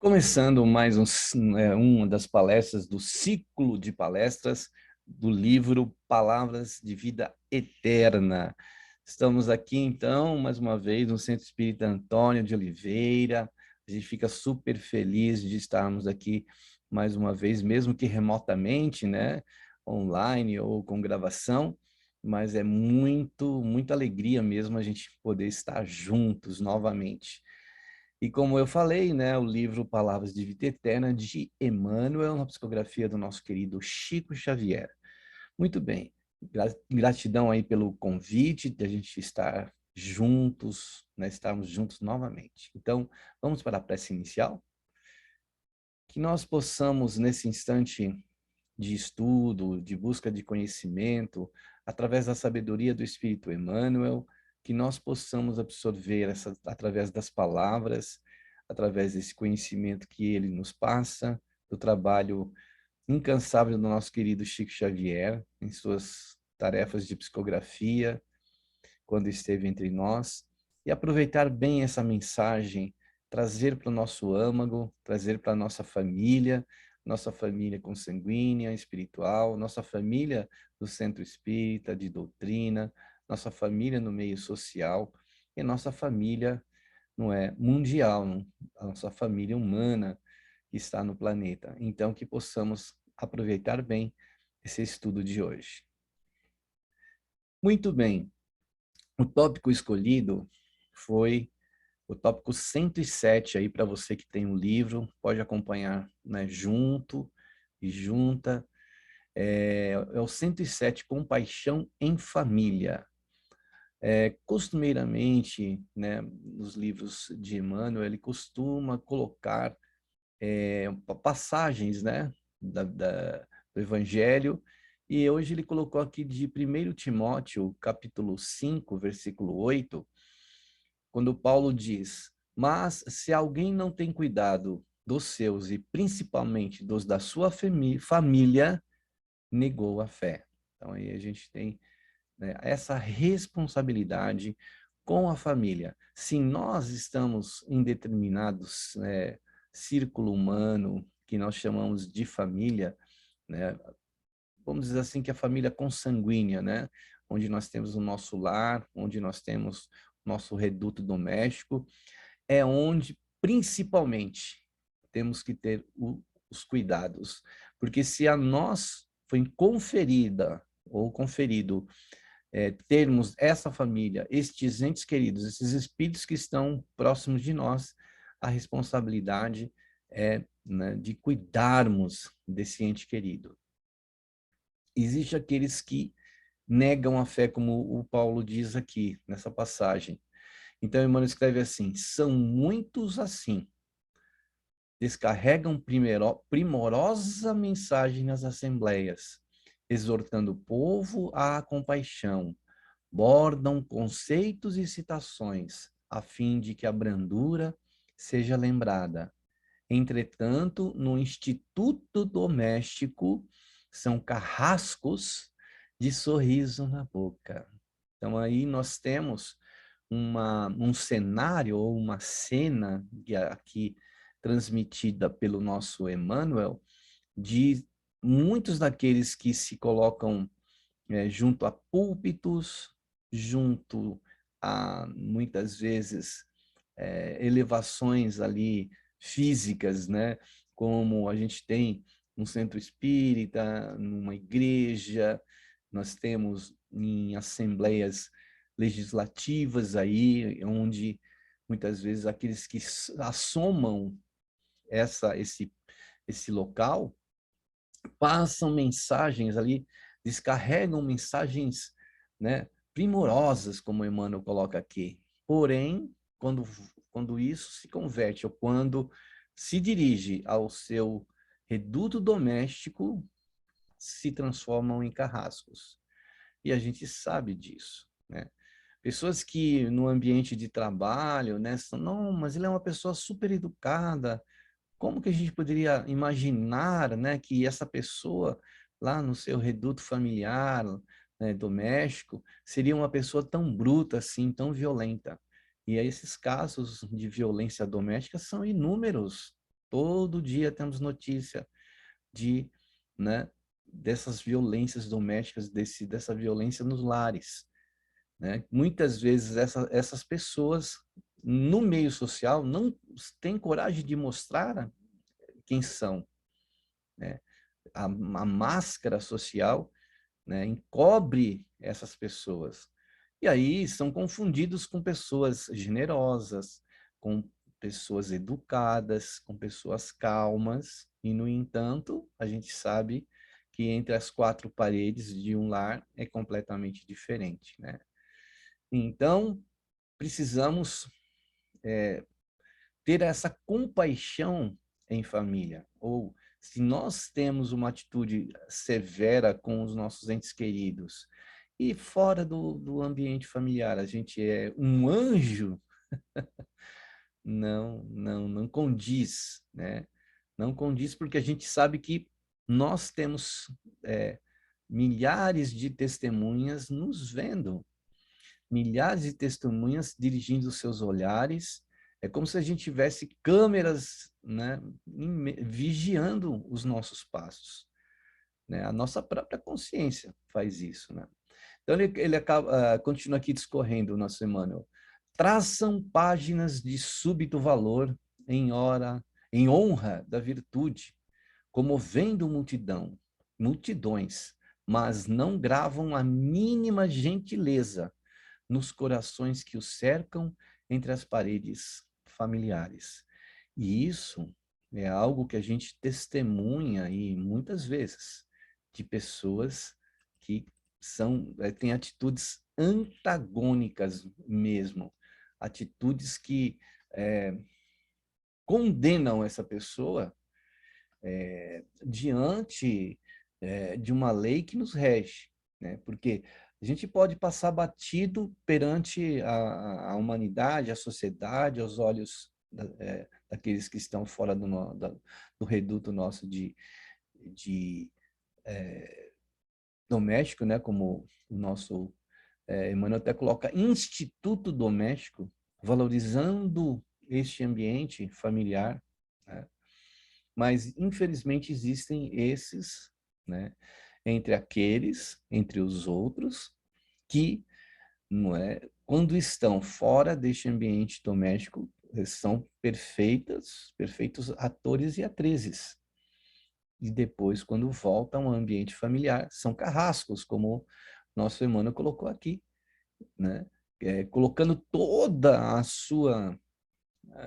Começando mais uma das palestras do ciclo de palestras do livro Palavras de Vida Eterna. Estamos aqui, então, mais uma vez, no Centro Espírita Antônio de Oliveira. A gente fica super feliz de estarmos aqui mais uma vez, mesmo que remotamente, né? Online ou com gravação, mas é muita alegria mesmo a gente poder estar juntos novamente. E como eu falei, né, o livro Palavras de Vida Eterna, de Emmanuel, uma psicografia do nosso querido Chico Xavier. Muito bem, gratidão aí pelo convite de a gente estar juntos, né, estarmos juntos novamente. Então, vamos para a prece inicial? Que nós possamos, nesse instante de estudo, de busca de conhecimento, através da sabedoria do Espírito Emmanuel, que nós possamos absorver através das palavras, através desse conhecimento que ele nos passa, do trabalho incansável do nosso querido Chico Xavier, em suas tarefas de psicografia, quando esteve entre nós, e aproveitar bem essa mensagem, trazer para o nosso âmago, trazer para a nossa família consanguínea, espiritual, nossa família do centro espírita, de doutrina, nossa família no meio social e nossa família não é mundial, não? A nossa família humana que está no planeta. Então, que possamos aproveitar bem esse estudo de hoje. Muito bem. O tópico escolhido foi o tópico 107 aí para você que tem um livro, pode acompanhar, né, junto e junta. É o 107, Compaixão em Família. Costumeiramente, né, nos livros de Emmanuel, ele costuma colocar passagens, né, do Evangelho, e hoje ele colocou aqui de 1 Timóteo, capítulo 5, versículo 8, quando Paulo diz: mas se alguém não tem cuidado dos seus e principalmente dos da sua família, negou a fé. Então aí a gente tem, né, essa responsabilidade com a família. Se nós estamos em determinados, né, círculo humano que nós chamamos de família, né, vamos dizer assim que a família consanguínea, né, onde nós temos o nosso lar, onde nós temos nosso reduto doméstico, é onde, principalmente, temos que ter os cuidados. Porque se a nós foi conferida ou conferido termos essa família, estes entes queridos, esses espíritos que estão próximos de nós, a responsabilidade é, né, de cuidarmos desse ente querido. Existem aqueles que negam a fé, como o Paulo diz aqui, nessa passagem. Então, Emmanuel escreve assim: são muitos assim, descarregam primorosa mensagem nas assembleias, exortando o povo à compaixão, bordam conceitos e citações, a fim de que a brandura seja lembrada. Entretanto, no instituto doméstico, são carrascos de sorriso na boca. Então, aí nós temos um cenário ou uma cena aqui transmitida pelo nosso Emmanuel, de muitos daqueles que se colocam junto a púlpitos, junto a, muitas vezes, elevações ali físicas, né? Como a gente tem no centro espírita, numa igreja, nós temos em assembleias legislativas aí, onde muitas vezes aqueles que assomam esse local passam mensagens ali, descarregam mensagens, né, primorosas, como Emmanuel coloca aqui. Porém, quando isso se converte, ou quando se dirige ao seu reduto doméstico, se transformam em carrascos. E a gente sabe disso, né? Pessoas que no ambiente de trabalho, né, são, não, mas ele é uma pessoa super educada, como que a gente poderia imaginar, né, que essa pessoa lá no seu reduto familiar, né, doméstico, seria uma pessoa tão bruta assim, tão violenta? E aí esses casos de violência doméstica são inúmeros, Todo dia temos notícia de, né, dessas violências domésticas, dessa violência nos lares, né? Muitas vezes essas pessoas no meio social não têm coragem de mostrar quem são, né? A máscara social, né, encobre essas pessoas. E aí são confundidos com pessoas generosas, com pessoas educadas, com pessoas calmas, e, no entanto, a gente sabe que entre as quatro paredes de um lar é completamente diferente, né? Então, precisamos ter essa compaixão em família, ou se nós temos uma atitude severa com os nossos entes queridos, e fora do ambiente familiar, a gente é um anjo, não condiz, né? Não condiz porque a gente sabe que nós temos milhares de testemunhas nos vendo, milhares de testemunhas dirigindo os seus olhares. É como se a gente tivesse câmeras, né, vigiando os nossos passos, né? A nossa própria consciência faz isso, né? Então ele acaba, continua aqui discorrendo, o nosso Emmanuel. Traçam páginas de súbito valor em honra da virtude, comovendo multidões, mas não gravam a mínima gentileza nos corações que o cercam entre as paredes familiares. E isso é algo que a gente testemunha aí muitas vezes de pessoas que têm atitudes antagônicas mesmo, atitudes que condenam essa pessoa diante de uma lei que nos rege, né? Porque a gente pode passar batido perante a humanidade, a sociedade, aos olhos daqueles que estão fora do reduto nosso de doméstico, né? Como o nosso Emmanuel até coloca, instituto doméstico, valorizando este ambiente familiar, né? Mas, infelizmente, existem esses, né, entre os outros, que, não é, quando estão fora deste ambiente doméstico, são perfeitos atores e atrizes. E depois, quando voltam ao ambiente familiar, são carrascos, como nosso Emmanuel colocou aqui, né? Colocando toda a sua,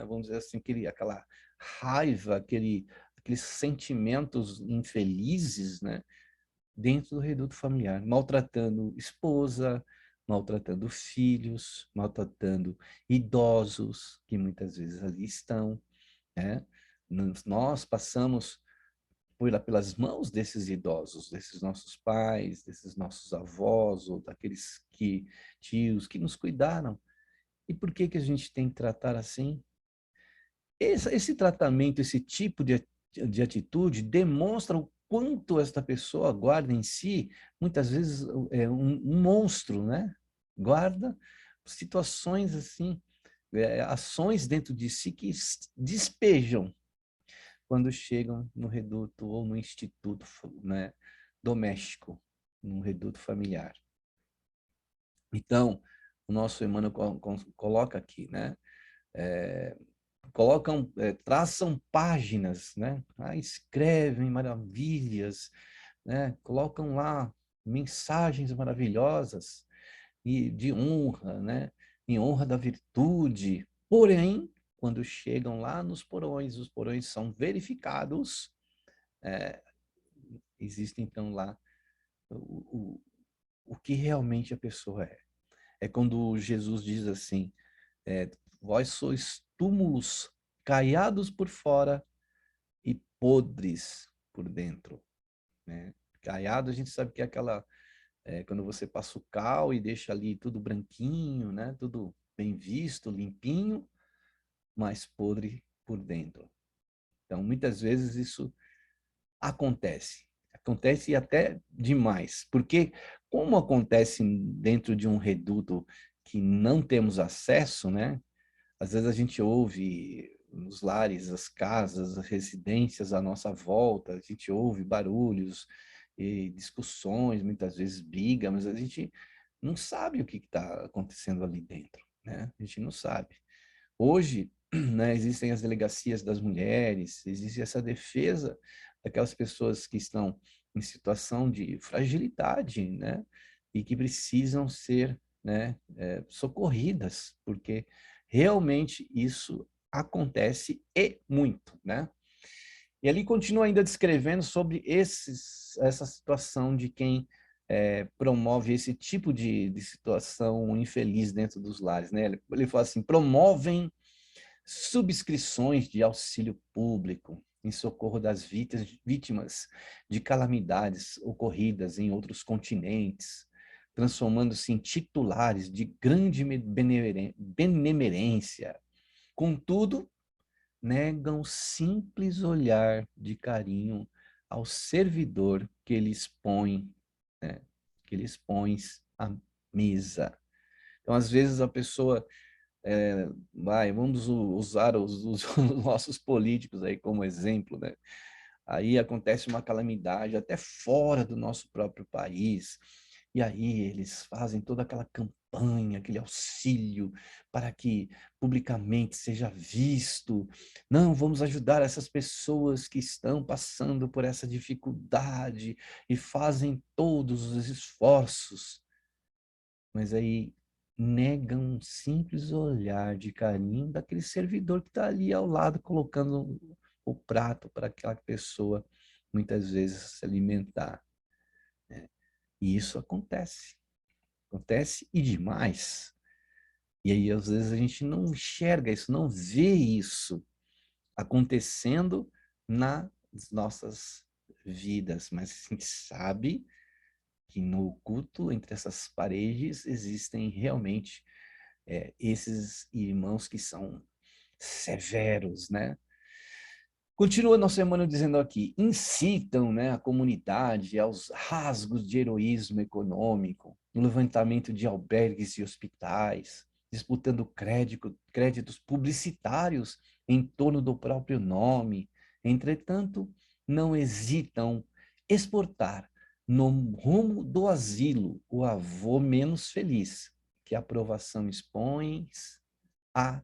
vamos dizer assim, aquela raiva, aqueles sentimentos infelizes, né, dentro do reduto familiar, maltratando esposa, maltratando filhos, maltratando idosos, que muitas vezes ali estão, né? Nós passamos pelas mãos desses idosos, desses nossos pais, desses nossos avós, ou daqueles tios que nos cuidaram. E por que a gente tem que tratar assim? Esse tratamento, esse tipo de atitude demonstra o quanto esta pessoa guarda em si, muitas vezes, um monstro, né? Guarda situações assim, ações dentro de si que despejam quando chegam no reduto ou no instituto, né, doméstico, no reduto familiar. Então, o nosso Emmanuel coloca aqui, né? Traçam páginas, né? Escrevem maravilhas, né? Colocam lá mensagens maravilhosas e de honra, né? Em honra da virtude. Porém, quando chegam lá nos porões, os porões são verificados, é, existe então lá o que realmente a pessoa é. É quando Jesus diz assim, vós sois túmulos caiados por fora e podres por dentro, né? Caiado, a gente sabe que é aquela, quando você passa o cal e deixa ali tudo branquinho, né? Tudo bem visto, limpinho, mas podre por dentro. Então, muitas vezes isso acontece. Acontece até demais, porque como acontece dentro de um reduto que não temos acesso, né? Às vezes a gente ouve nos lares, as casas, as residências à nossa volta, a gente ouve barulhos e discussões, muitas vezes briga, mas a gente não sabe o que está acontecendo ali dentro, né? A gente não sabe. Hoje, né, existem as delegacias das mulheres, existe essa defesa daquelas pessoas que estão em situação de fragilidade, né, e que precisam ser, né, socorridas, porque realmente isso acontece e muito, né? E ali continua ainda descrevendo sobre essa situação de quem promove esse tipo de situação infeliz dentro dos lares, né? Ele fala assim, promovem subscrições de auxílio público em socorro das vítimas de calamidades ocorridas em outros continentes, transformando-se em titulares de grande benemerência. Contudo, negam o simples olhar de carinho ao servidor que eles põem, né, que eles põem à mesa. Então, às vezes, a pessoa vamos usar os nossos políticos aí como exemplo, né? Aí acontece uma calamidade até fora do nosso próprio país, e aí eles fazem toda aquela campanha, aquele auxílio para que publicamente seja visto. Não, vamos ajudar essas pessoas que estão passando por essa dificuldade e fazem todos os esforços. Mas aí negam um simples olhar de carinho daquele servidor que está ali ao lado colocando o prato para aquela pessoa muitas vezes se alimentar, né? E isso acontece e demais. E aí às vezes a gente não enxerga isso, não vê isso acontecendo nas nossas vidas, mas a gente sabe que no oculto, entre essas paredes, existem realmente esses irmãos que são severos, né? Continua nosso Emmanuel dizendo aqui, incitam, né, a comunidade aos rasgos de heroísmo econômico, no levantamento de albergues e hospitais, disputando créditos publicitários em torno do próprio nome. Entretanto, não hesitam exportar no rumo do asilo o avô menos feliz, que a aprovação expõe à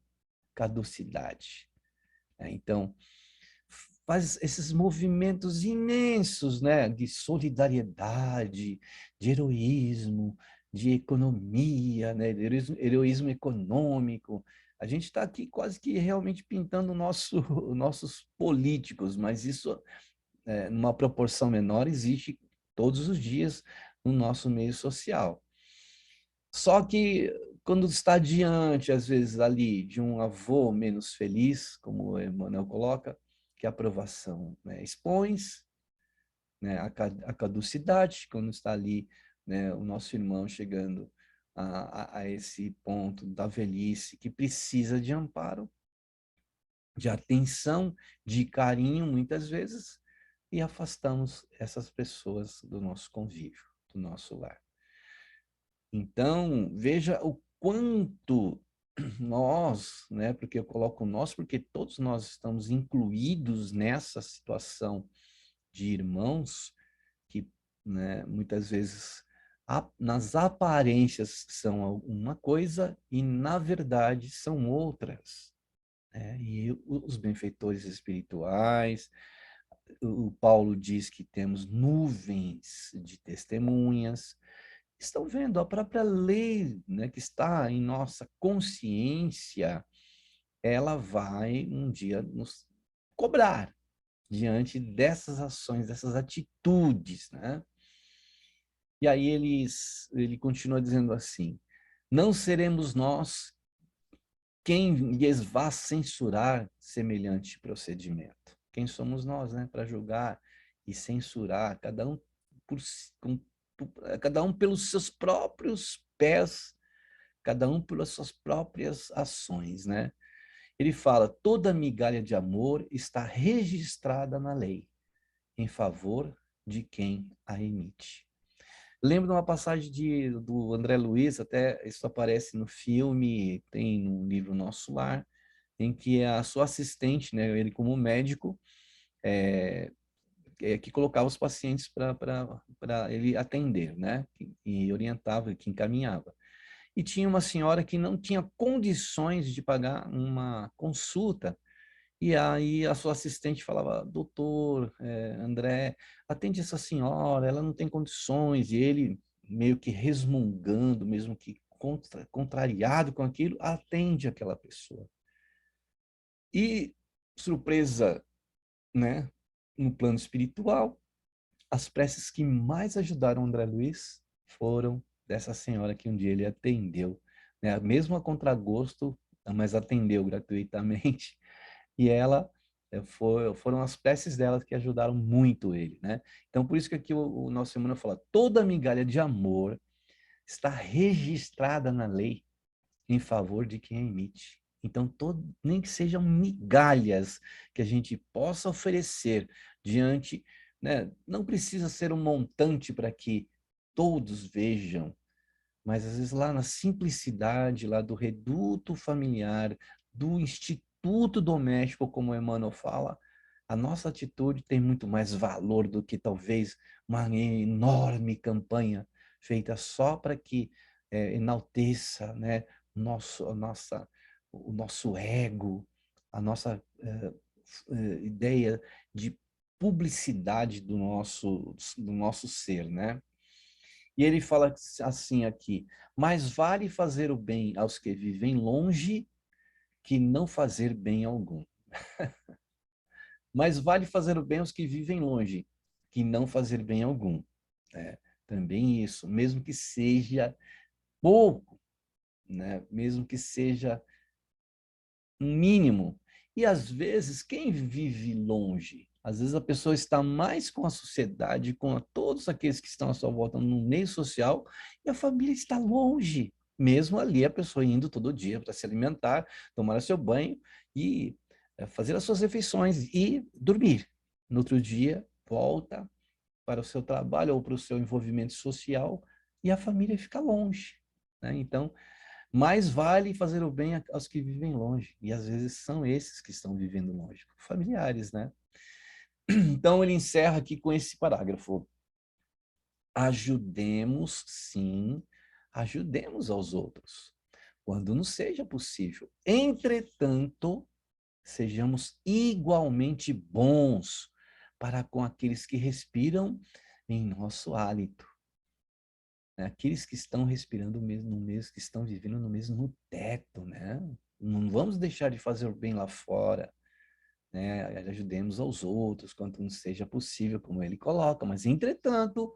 caducidade. Então, faz esses movimentos imensos, né, de solidariedade, de heroísmo, de economia, né, de heroísmo econômico. A gente está aqui quase que realmente pintando nossos políticos, mas isso, numa proporção menor, existe todos os dias no nosso meio social. Só que quando está diante, às vezes, ali, de um avô menos feliz, como o Emmanuel coloca, que a aprovação, né, expõe, né, a caducidade, quando está ali, né, o nosso irmão chegando a esse ponto da velhice, que precisa de amparo, de atenção, de carinho, muitas vezes, e afastamos essas pessoas do nosso convívio, do nosso lar. Então, veja o quanto nós, né, porque eu coloco nós, porque todos nós estamos incluídos nessa situação de irmãos que, né, muitas vezes nas aparências são uma coisa e na verdade são outras, né? E os benfeitores espirituais, o Paulo diz que temos nuvens de testemunhas, estão vendo a própria lei, né, que está em nossa consciência, ela vai um dia nos cobrar diante dessas ações, dessas atitudes, né? E aí ele continua dizendo assim, não seremos nós quem lhes vá censurar semelhante procedimento. Quem somos nós, né, para julgar e censurar por, com, cada um pelos seus próprios pés, cada um pelas suas próprias ações, né? Ele fala, toda migalha de amor está registrada na lei, em favor de quem a emite. Lembro de uma passagem do André Luiz, até isso aparece no filme, tem no livro Nosso Lar, em que a sua assistente, né, ele como médico, que colocava os pacientes para ele atender, né, e orientava, que encaminhava. E tinha uma senhora que não tinha condições de pagar uma consulta. E aí a sua assistente falava, doutor, André, atende essa senhora, ela não tem condições. E ele, meio que resmungando, mesmo que contrariado com aquilo, atende aquela pessoa. E, surpresa, né, no plano espiritual, as preces que mais ajudaram o André Luiz foram dessa senhora que um dia ele atendeu, né, mesmo a contragosto, mas atendeu gratuitamente. E ela foram as preces dela que ajudaram muito ele, né? Então, por isso que aqui o nosso Emmanuel fala, toda migalha de amor está registrada na lei em favor de quem a emite. Então, nem que sejam migalhas que a gente possa oferecer diante, né? Não precisa ser um montante para que todos vejam, mas às vezes lá na simplicidade, lá do reduto familiar, do instituto doméstico, como o Emmanuel fala, a nossa atitude tem muito mais valor do que talvez uma enorme campanha feita só para que enalteça, né, o nosso ego, a nossa ideia de publicidade do nosso ser, né? E ele fala assim aqui, mas vale fazer o bem aos que vivem longe que não fazer bem algum. Mas vale fazer o bem aos que vivem longe que não fazer bem algum. É, também isso, mesmo que seja pouco, né? Mesmo que seja um mínimo. E às vezes, quem vive longe? Às vezes a pessoa está mais com a sociedade, com todos aqueles que estão à sua volta no meio social, e a família está longe. Mesmo ali, a pessoa indo todo dia para se alimentar, tomar seu banho e fazer as suas refeições e dormir. No outro dia, volta para o seu trabalho ou para o seu envolvimento social e a família fica longe, né? Então, mais vale fazer o bem aos que vivem longe. E às vezes são esses que estão vivendo longe, familiares, né? Então ele encerra aqui com esse parágrafo. Ajudemos, sim, ajudemos aos outros, quando não seja possível. Entretanto, sejamos igualmente bons para com aqueles que respiram em nosso hálito, né? Aqueles que estão respirando no mesmo, que estão vivendo no mesmo teto, né? Não vamos deixar de fazer o bem lá fora, né? Ajudemos aos outros quanto nos seja possível, como ele coloca, mas entretanto,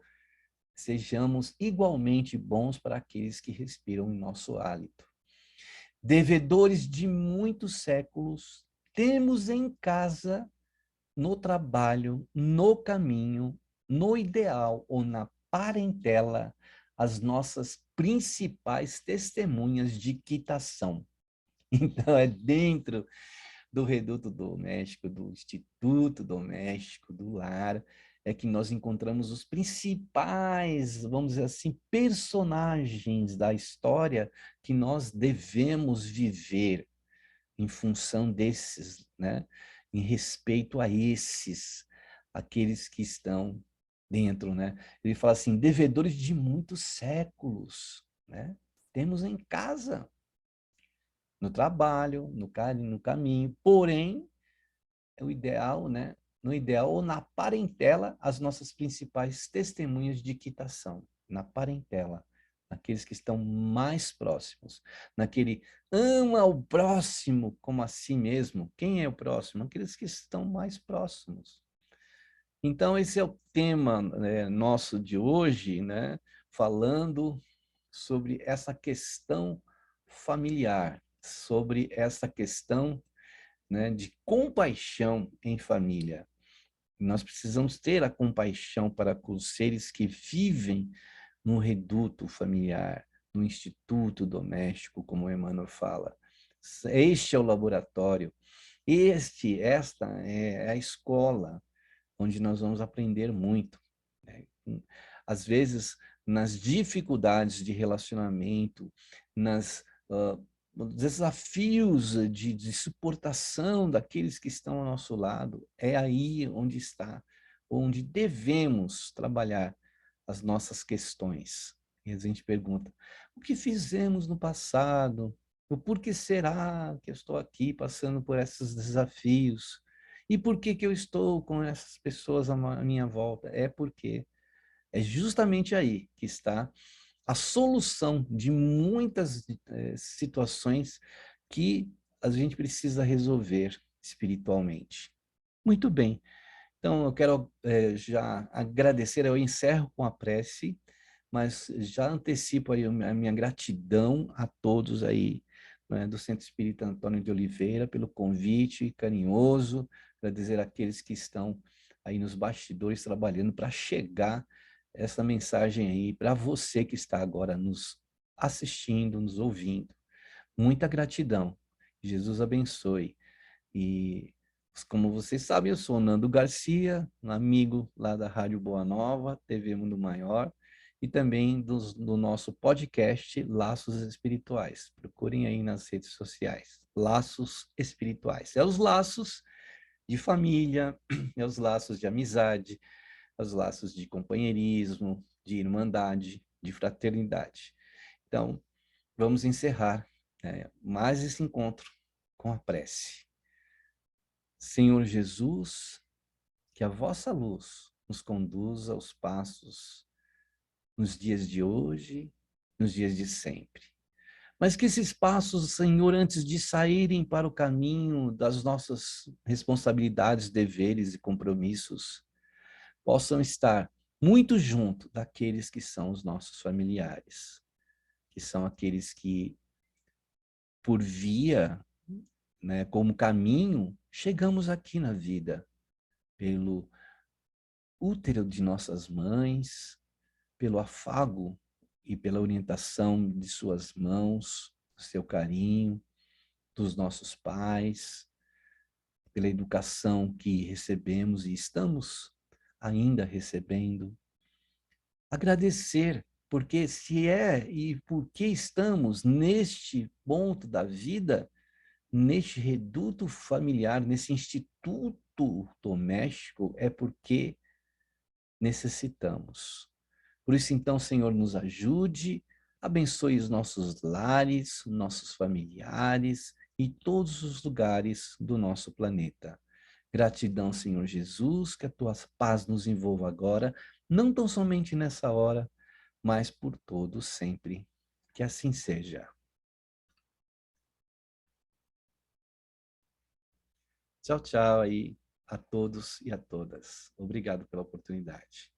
sejamos igualmente bons para aqueles que respiram em nosso hálito. Devedores de muitos séculos, temos em casa, no trabalho, no caminho, no ideal ou na parentela, as nossas principais testemunhas de quitação. Então, é dentro do reduto doméstico, do instituto doméstico, do lar, é que nós encontramos os principais, vamos dizer assim, personagens da história que nós devemos viver em função desses, né? Em respeito a esses, aqueles que estão dentro, né? Ele fala assim, devedores de muitos séculos, né? Temos em casa, no trabalho, no caminho, porém, é o ideal, né? No ideal ou na parentela, as nossas principais testemunhas de quitação, na parentela, aqueles que estão mais próximos, naquele ama o próximo como a si mesmo. Quem é o próximo? Aqueles que estão mais próximos. Então, esse é o tema, né, nosso de hoje, né? Falando sobre essa questão familiar, sobre essa questão, né, de compaixão em família. Nós precisamos ter a compaixão para com os seres que vivem no reduto familiar, no instituto doméstico, como o Emmanuel fala. Este é o laboratório. Esta é a escola onde nós vamos aprender muito, né? Às vezes, nas dificuldades de relacionamento, nas desafios de suportação daqueles que estão ao nosso lado, é aí onde está, onde devemos trabalhar as nossas questões. E a gente pergunta, o que fizemos no passado? O porquê será que eu estou aqui passando por esses desafios? E por que que eu estou com essas pessoas à minha volta? É porque é justamente aí que está a solução de muitas situações que a gente precisa resolver espiritualmente. Muito bem. Então, eu quero já agradecer, eu encerro com a prece, mas já antecipo aí a minha gratidão a todos aí, né, do Centro Espírita Antônio de Oliveira pelo convite carinhoso, agradecer àqueles que estão aí nos bastidores trabalhando para chegar essa mensagem aí para você que está agora nos assistindo, nos ouvindo. Muita gratidão. Jesus abençoe. E, como vocês sabem, eu sou o Nando Garcia, um amigo lá da Rádio Boa Nova, TV Mundo Maior, e também do nosso podcast Laços Espirituais. Procurem aí nas redes sociais. Laços Espirituais. É os laços de família, é os laços de amizade, é os laços de companheirismo, de irmandade, de fraternidade. Então, vamos encerrar mais esse encontro com a prece. Senhor Jesus, que a vossa luz nos conduza aos passos nos dias de hoje, nos dias de sempre. Mas que esses passos, Senhor, antes de saírem para o caminho das nossas responsabilidades, deveres e compromissos, possam estar muito junto daqueles que são os nossos familiares, que são aqueles que, por via, né, como caminho, chegamos aqui na vida, pelo útero de nossas mães, pelo afago e pela orientação de suas mãos, seu carinho, dos nossos pais, pela educação que recebemos e estamos ainda recebendo. Agradecer, porque se é e porque estamos neste ponto da vida, neste reduto familiar, nesse instituto doméstico, é porque necessitamos. Por isso, então, Senhor, nos ajude, abençoe os nossos lares, nossos familiares e todos os lugares do nosso planeta. Gratidão, Senhor Jesus, que a tua paz nos envolva agora, não tão somente nessa hora, mas por todo sempre. Que assim seja. Tchau, tchau aí a todos e a todas. Obrigado pela oportunidade.